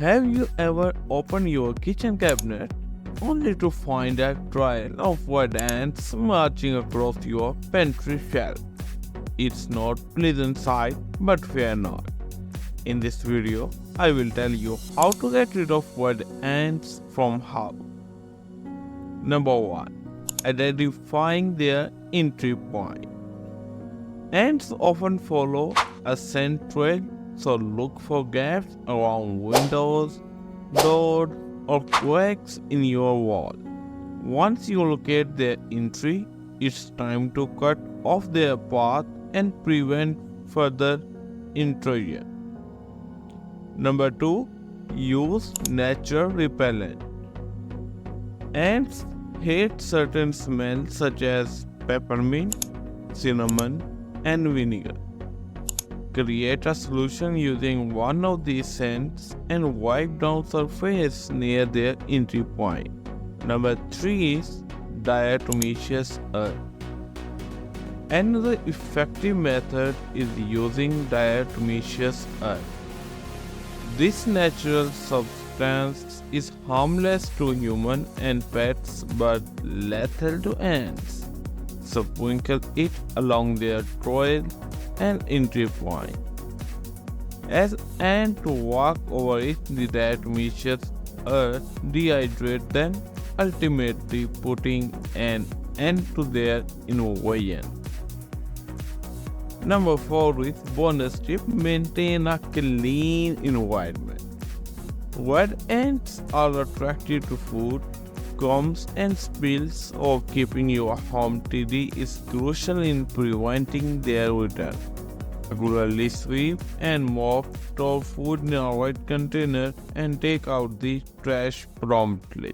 Have you ever opened your kitchen cabinet only to find a trail of wet ants marching across your pantry shelf? It's not pleasant sight, but fear not. In this video, I will tell you how to get rid of wet ants from house. Number 1. Identifying their entry point. Ants often follow a scent trail, so look for gaps around windows, doors, or cracks in your wall. Once you locate their entry, it's time to cut off their path and prevent further intrusion. Number 2. Use natural repellent. Ants hate certain smells such as peppermint, cinnamon, and vinegar. Create a solution using one of these scents and wipe down surface near their entry point. Number 3 is diatomaceous earth. Another effective method is using diatomaceous earth. This natural substance is harmless to humans and pets but lethal to ants. So sprinkle it along their trail and entry point. As ants walk over it, the diatomaceous earth dehydrates them, ultimately putting an end to their invasion. Number 4 is bonus tip: maintain a clean environment. Wet ants are attracted to food, crumbs, and spills, so keeping your home tidy is crucial in preventing their return. Regularly sweep and mop, store food in a right container, and take out the trash promptly.